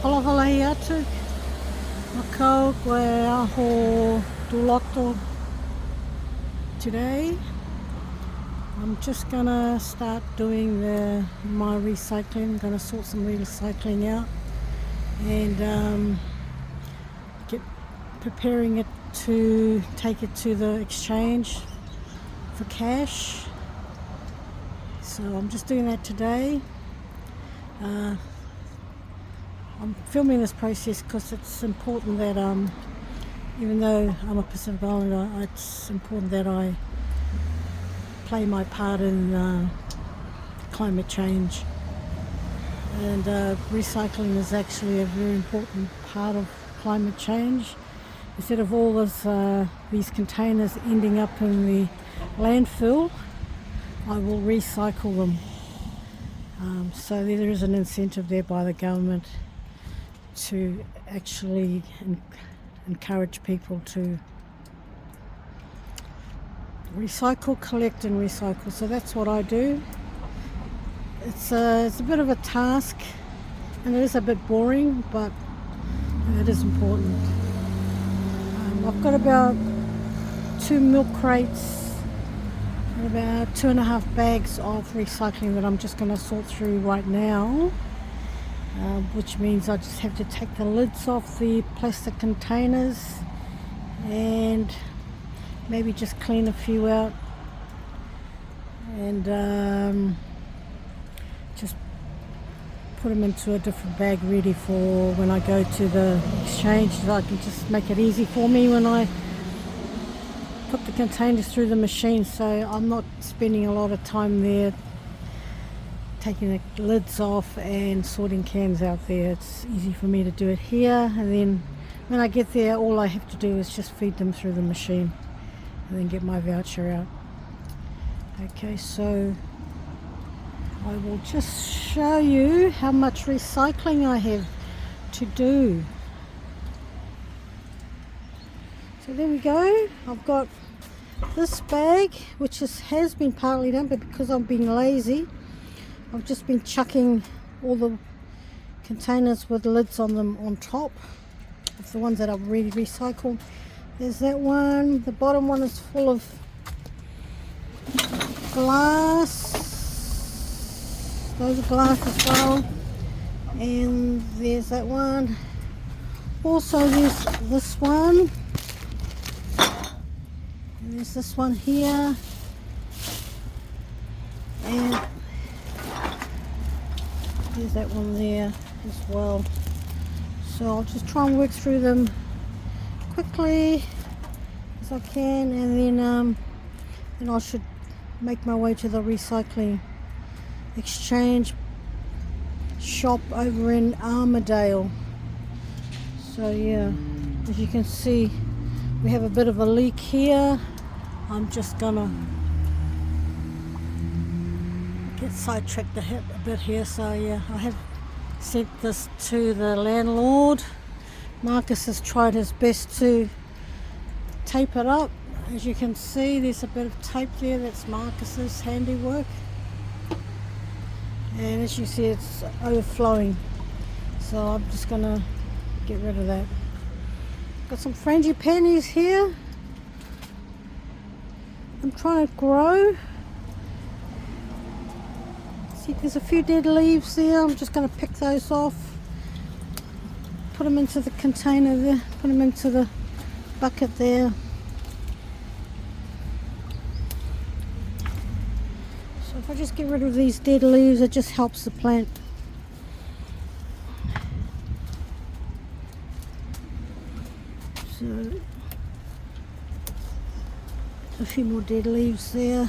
Whakalawhalahi atu. Makau koe aho tūloto today. I'm just gonna start doing my recycling. I'm gonna sort some recycling out and preparing it to take it to the exchange for cash. So I'm just doing that today. I'm filming this process because it's important that even though I'm a Pacific Islander, it's important that I play my part in climate change, and recycling is actually a very important part of climate change. Instead of all these containers ending up in the landfill, I will recycle them. So there is an incentive there by the government to actually encourage people to recycle, collect and recycle. So that's what I do. It's a bit of a task and it is a bit boring, but it is important. I've got about 2 milk crates and about 2.5 bags of recycling that I'm just going to sort through right now. Which means I just have to take the lids off the plastic containers and maybe just clean a few out and just put them into a different bag ready for when I go to the exchange, so I can just make it easy for me when I put the containers through the machine, so I'm not spending a lot of time there taking the lids off and sorting cans out there. It's easy for me to do it here, and then when I get there all I have to do is just feed them through the machine and then get my voucher out. Okay, so I will just show you how much recycling I have to do. So there we go. I've got this bag which has been partly done, but because I'm being lazy I've just been chucking all the containers with lids on them on top of the ones that I've already recycled. There's that one. The bottom one is full of glass. Those are glass as well. And there's that one. Also there's this one. And there's this one here. And there's that one there as well. So I'll just try and work through them quickly as I can, and then I should make my way to the recycling exchange shop over in Armadale. So yeah, as you can see we have a bit of a leak here. I'm just gonna get sidetracked a bit here. So yeah, I have sent this to the landlord. Marcus has tried his best to tape it up. As you can see there's a bit of tape there, that's Marcus's handiwork, and as you see it's overflowing, so I'm just gonna get rid of that. Got some frangipanis here I'm trying to grow. See, there's a few dead leaves there. I'm just going to pick those off, put them into the container there, put them into the bucket there. So if I just get rid of these dead leaves, it just helps the plant. So a few more dead leaves there.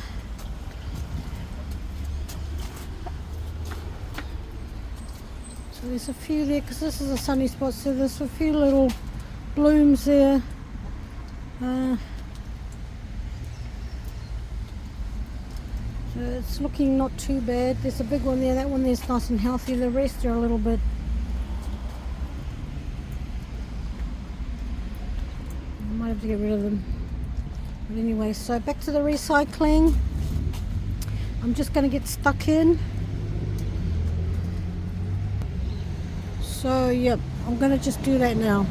So there's a few there because this is a sunny spot, so there's a few little blooms there. So it's looking not too bad. There's a big one there, that one there's nice and healthy. The rest are a little bit I might have to get rid of them. But anyway, so back to the recycling. I'm just going to get stuck in. So yep, I'm gonna just do that now.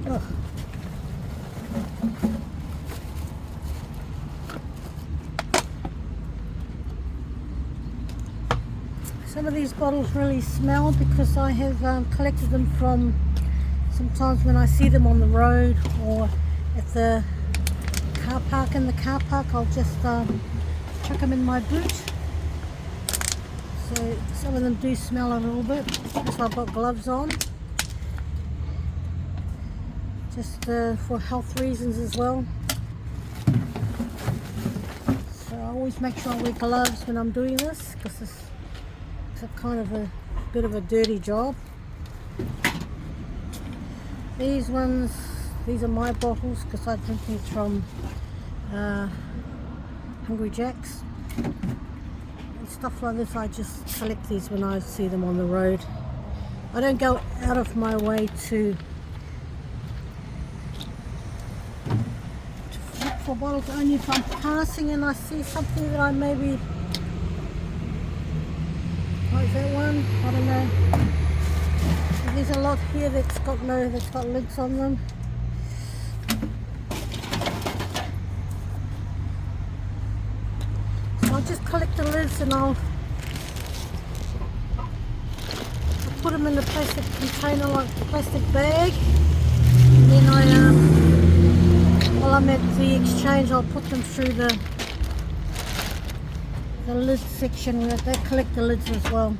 Ugh. Some of these bottles really smell because I have collected them from sometimes when I see them on the road or at the car park. In the car park, I'll just chuck them in my boot. So some of them do smell a little bit. That's why I've got gloves on. Just for health reasons as well. So I always make sure I wear gloves when I'm doing this because it's a kind of a bit of a dirty job. These ones, these are my bottles because I drink these from Hungry Jack's and stuff like this. I just collect these when I see them on the road. I don't go out of my way to look for bottles, only if I'm passing and I see something that I maybe like. That one, I don't know. There's a lot here that's got lids on them. So I'll just collect the lids and I'll put them in the plastic container, like the plastic bag. And then while I'm at the exchange, I'll put them through the lid section where they collect the lids as well.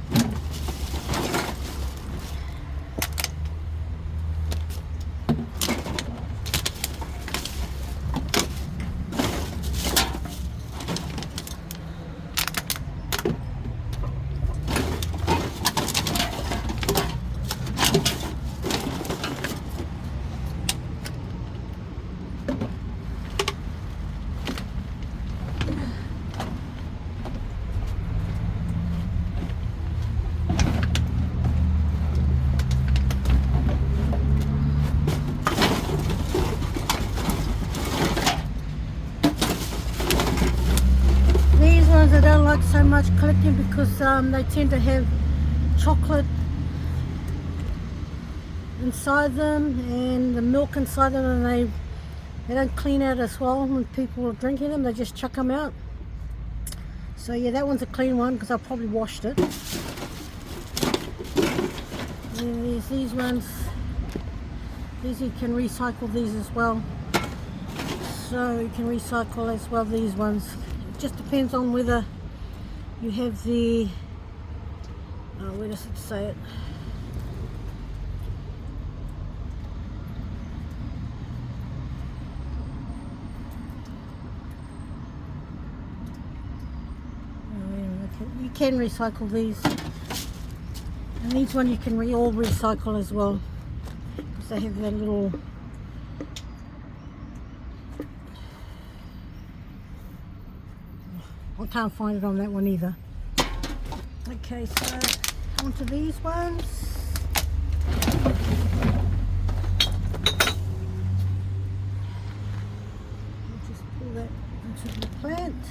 I don't like so much collecting because they tend to have chocolate inside them and the milk inside them, and they don't clean out as well when people are drinking them. They just chuck them out. So yeah, that one's a clean one because I probably washed it. And there's these ones. These you can recycle these as well. So you can recycle as well these ones. It just depends on whether you have the, where does it say it? You can recycle these, and these one you can all recycle as well because they have that little I can't find it on that one either. Okay, so onto these ones. I'll just pull that into the plant.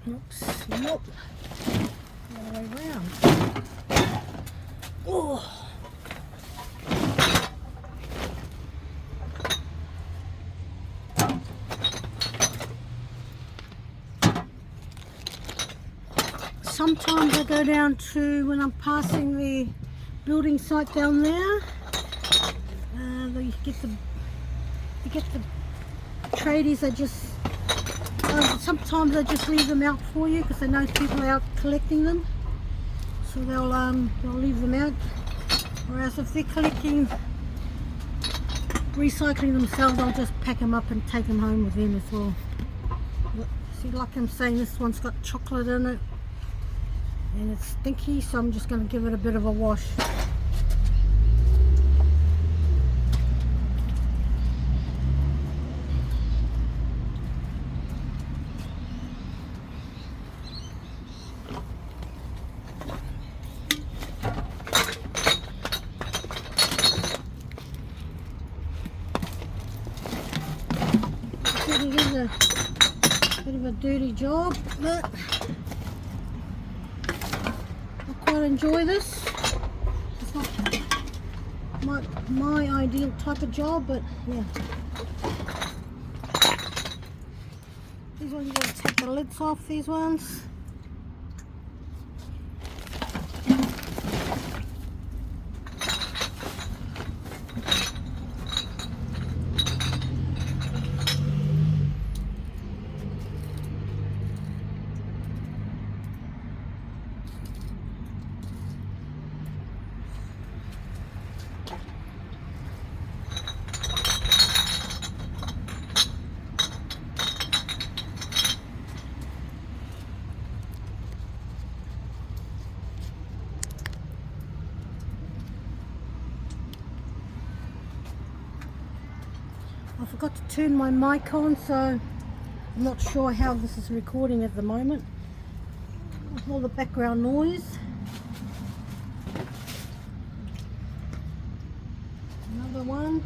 Oops, nope. All the way around. Oh. Sometimes I go down to, when I'm passing the building site down there, they get the you get the tradies, they just sometimes they just leave them out for you because they know people are out collecting them, so they'll leave them out. Whereas if they're recycling themselves, I'll just pack them up and take them home with them as well. But see, like I'm saying, this one's got chocolate in it and it's stinky, so I'm just going to give it a bit of a wash. It is a bit of a dirty job, but I quite enjoy this. It's not my ideal type of job, but yeah. These ones you gotta take the lids off, these ones. I forgot to turn my mic on, so I'm not sure how this is recording at the moment with all the background noise. Another one.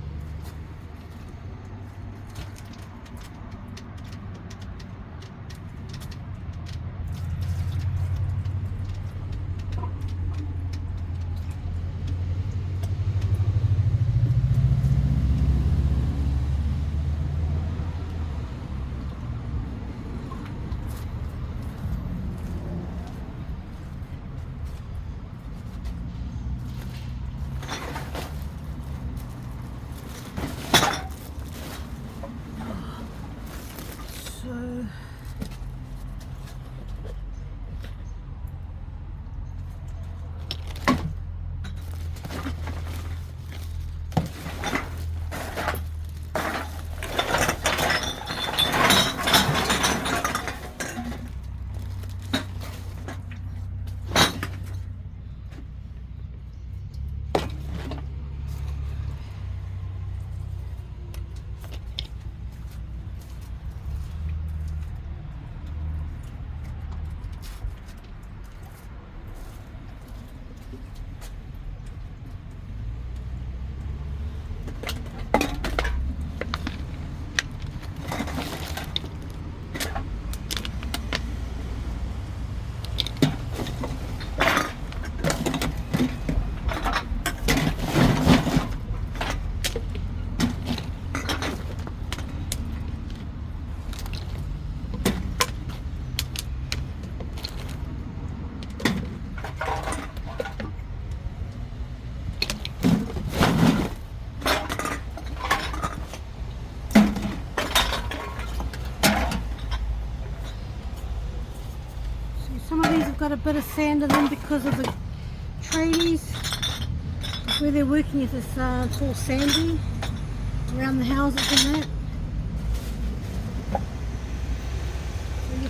So some of these have got a bit of sand in them because of the tradies. Where they're working is it's all sandy around the houses and that. So you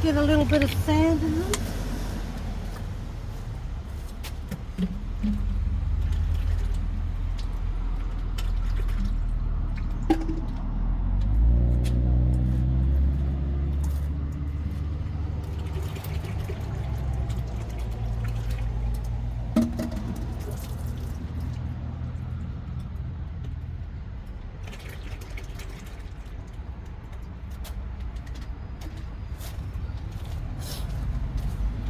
get a little bit of sand in them.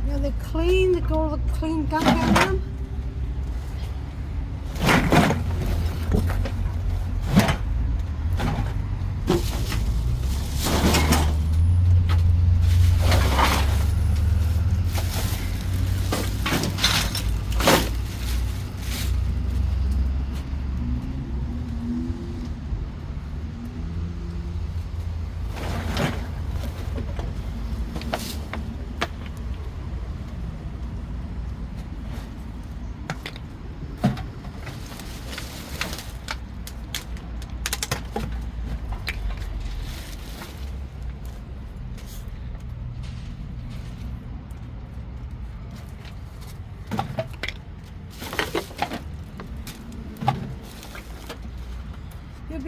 Yeah, they're clean, they've got all the clean gunk out of them.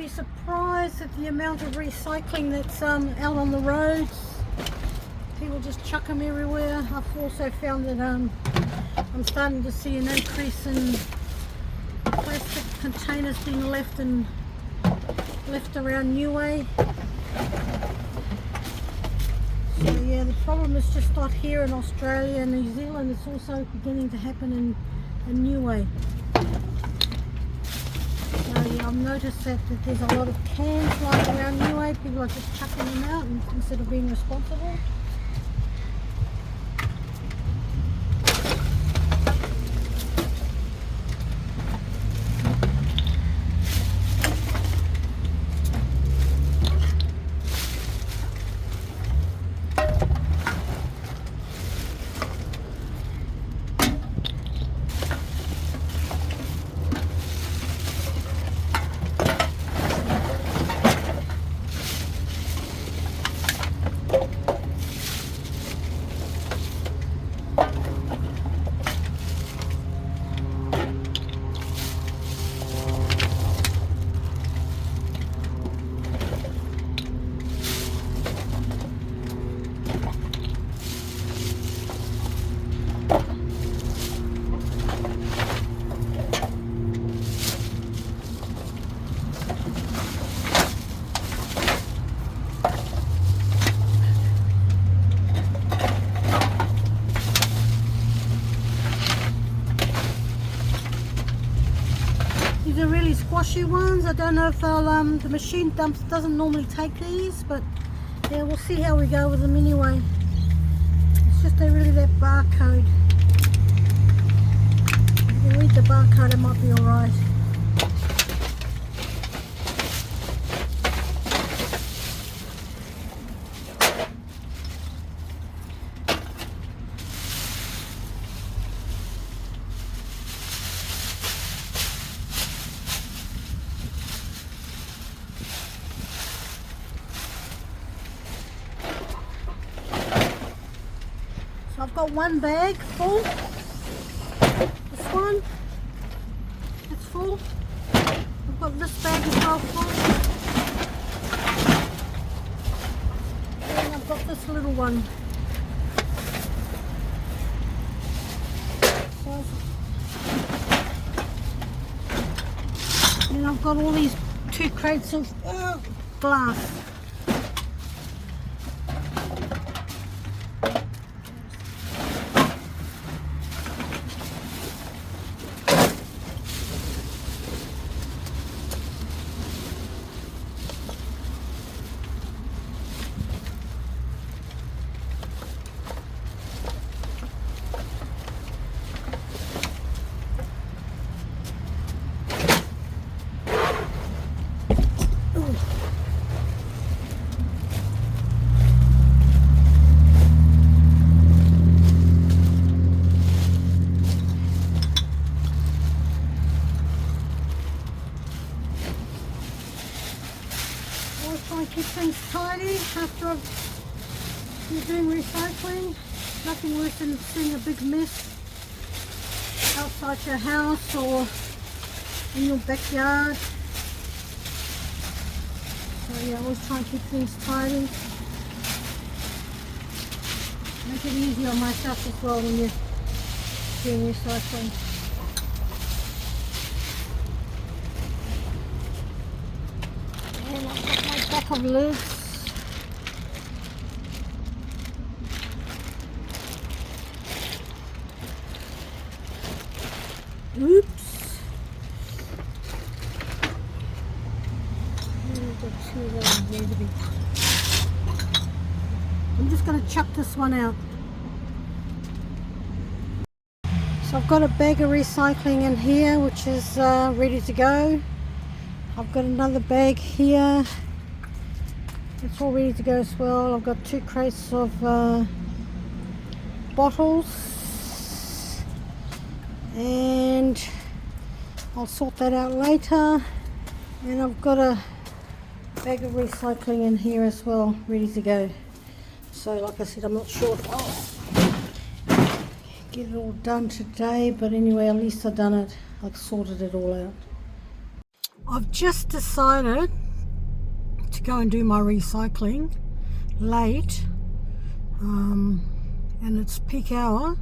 be surprised at the amount of recycling that's out on the roads. People just chuck them everywhere. I've also found that I'm starting to see an increase in plastic containers being left around Niue. So yeah, the problem is just not here in Australia and New Zealand. It's also beginning to happen in Niue. So yeah, I've noticed that there's a lot of cans lying around Niue. People are just chucking them out instead of being responsible. These are really squashy ones. I don't know if they'll, the machine dumps doesn't normally take these, but yeah, we'll see how we go with them anyway. It's just really that barcode. If you read the barcode, it might be alright. I've got one bag full. This one, it's full. I've got this bag as well full. And I've got this little one. And I've got all these 2 crates of glass. Keep things tidy after you're doing recycling. Nothing worse than seeing a big mess outside your house or in your backyard. So yeah, always try and keep things tidy. Make it easy on myself as well when you're doing recycling. And I've got my back of lids. Oops. I'm just going to chuck this one out. So I've got a bag of recycling in here which is ready to go. I've got another bag here. It's all ready to go as well. I've got 2 crates of bottles, and I'll sort that out later. And I've got a bag of recycling in here as well, ready to go. So like I said, I'm not sure if I'll get it all done today, but anyway, at least I've done it. I've sorted it all out. I've just decided to go and do my recycling late, and it's peak hour,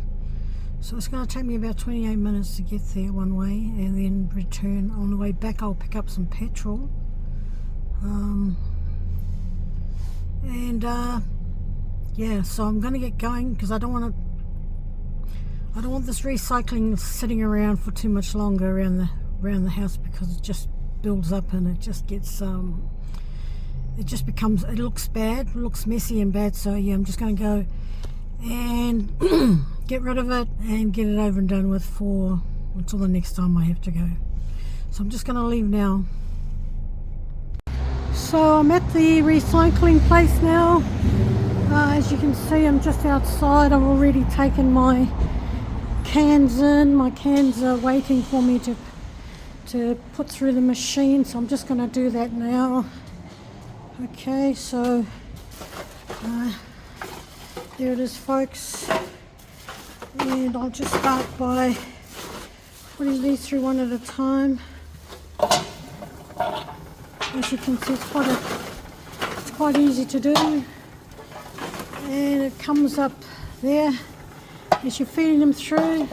so it's going to take me about 28 minutes to get there one way and then return. On the way back I'll pick up some petrol, and yeah, so I'm going to get going because I don't want this recycling sitting around for too much longer around the house, because it just builds up and it just gets it looks bad, it looks messy and bad. So yeah, I'm just going to go and get rid of it and get it over and done with until the next time I have to go. So I'm just going to leave now. So I'm at the recycling place now. As you can see, I'm just outside. I've already taken my cans in. My cans are waiting for me to put through the machine, so I'm just going to do that now. Okay, so there it is, folks, and I'll just start by putting these through one at a time. As you can see, it's quite easy to do, and it comes up there as you're feeding them through.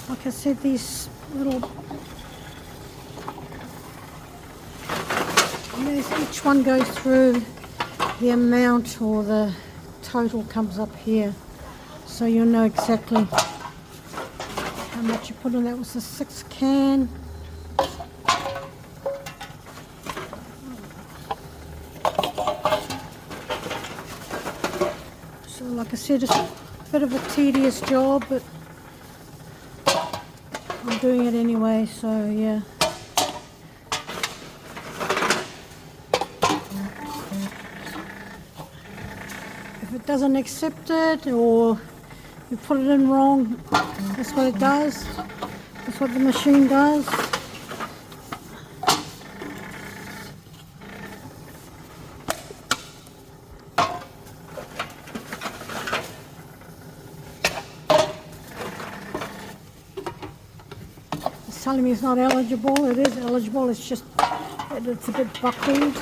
Like I said, these little, each one goes through the amount, or the total comes up here, so you'll know exactly how much you put in. That was the 6th can. So like I said, it's a bit of a tedious job, but I'm doing it anyway, so yeah. If it doesn't accept it, or you put it in wrong, that's what it does. That's what the machine does. It's telling me it's not eligible. It is eligible, it's just that it's a bit buckled.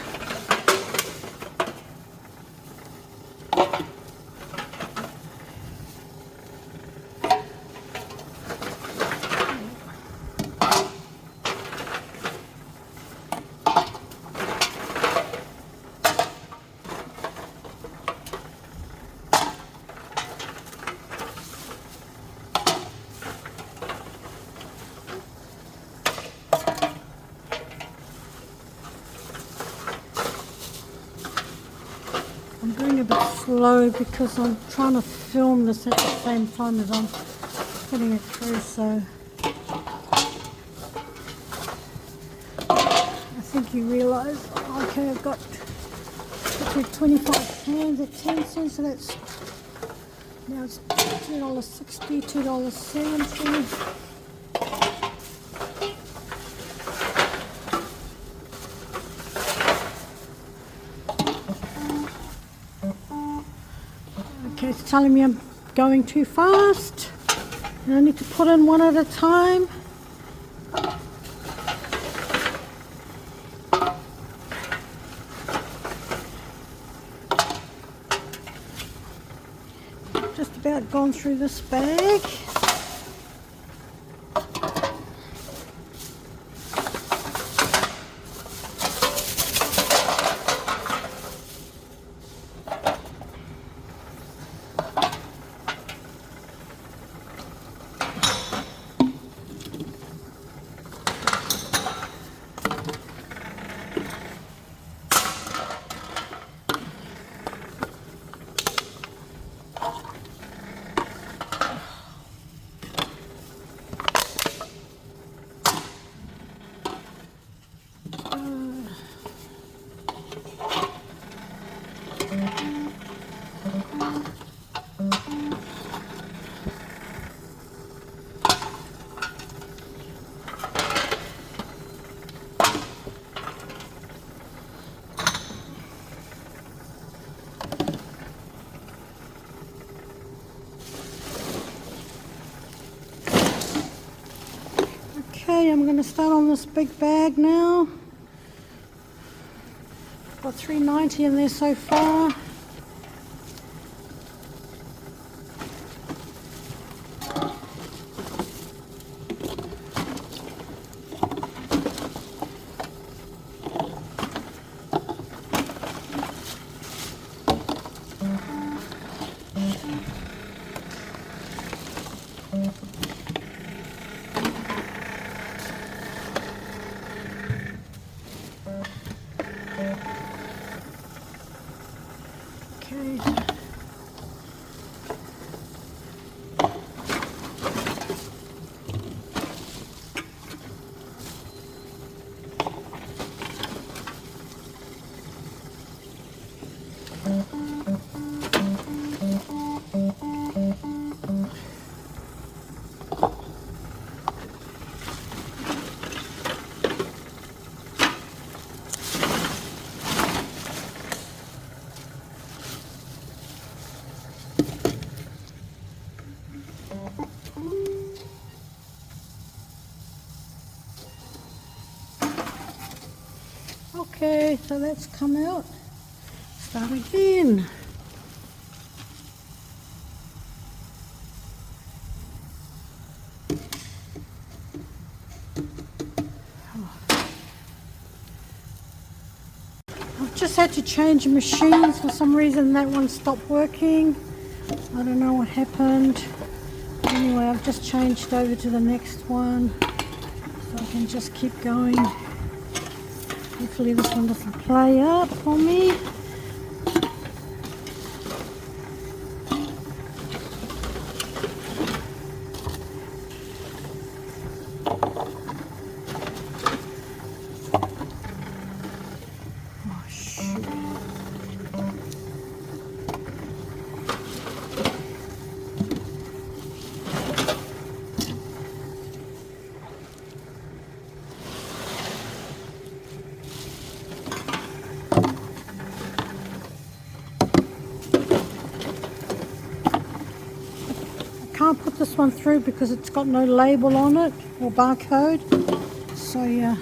I'm going a bit slow because I'm trying to film this at the same time as I'm putting it through, so I think you realise, okay, I've got through 25 cans at 10 cents, so that's, now it's $2.60, $2.70. Okay, it's telling me I'm going too fast, and I need to put in one at a time. Just about gone through this bag. Okay, I'm going to start on this big bag now. Got $3.90 in there so far. Okay. Okay, so that's come out. Start again. I've just had to change machines. For some reason that one stopped working. I don't know what happened. Anyway, I've just changed over to the next one so I can just keep going. Hopefully this one doesn't play up for me. Oh, shoot. Can't put this one through because it's got no label on it or barcode, so yeah.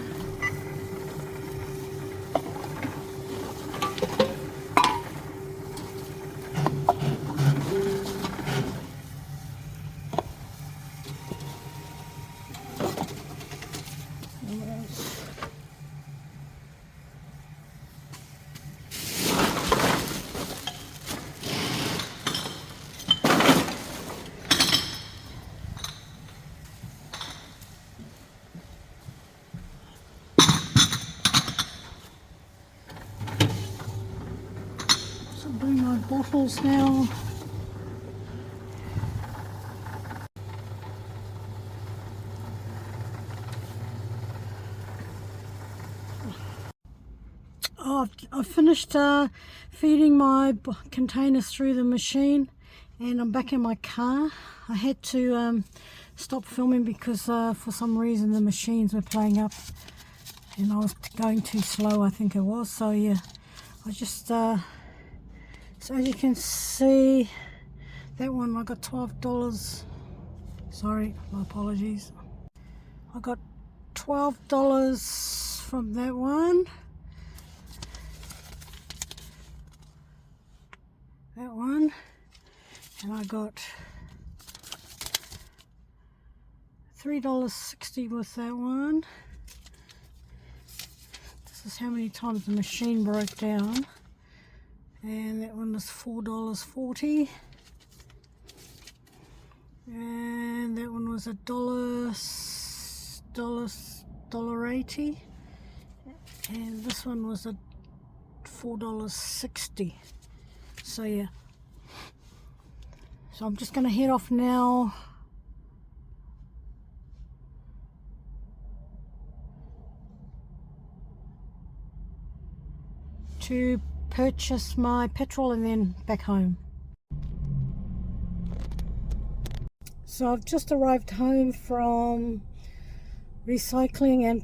So bring my bottles now. Oh, I've finished feeding my containers through the machine and I'm back in my car. I had to stop filming because for some reason the machines were playing up and I was going too slow, I think it was. So yeah, I just so as you can see, that one I got $12. Sorry, my apologies. I got $12 from that one. That one, and I got $3.60 with that one. This is how many times the machine broke down. And that one was $4.40. And that one was $1.80. And this one was a $4.60. So yeah, so I'm just going to head off now to purchase my petrol and then back home. So I've just arrived home from recycling and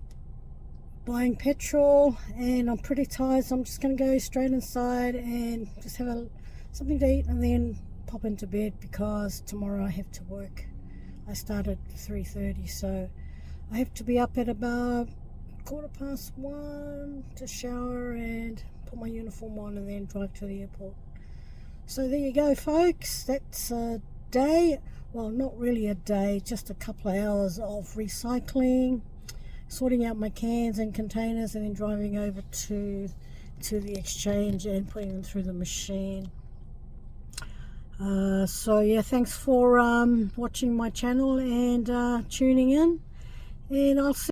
buying petrol and I'm pretty tired, so I'm just going to go straight inside and just have something to eat and then pop into bed because tomorrow I have to work. I start at 3:30, so I have to be up at about 1:15 to shower and put my uniform on and then drive to the airport. So there you go, folks. That's a day, well, not really a day, just a couple of hours of recycling, sorting out my cans and containers, and then driving over to the exchange and putting them through the machine. So yeah, thanks for watching my channel and tuning in, and I'll see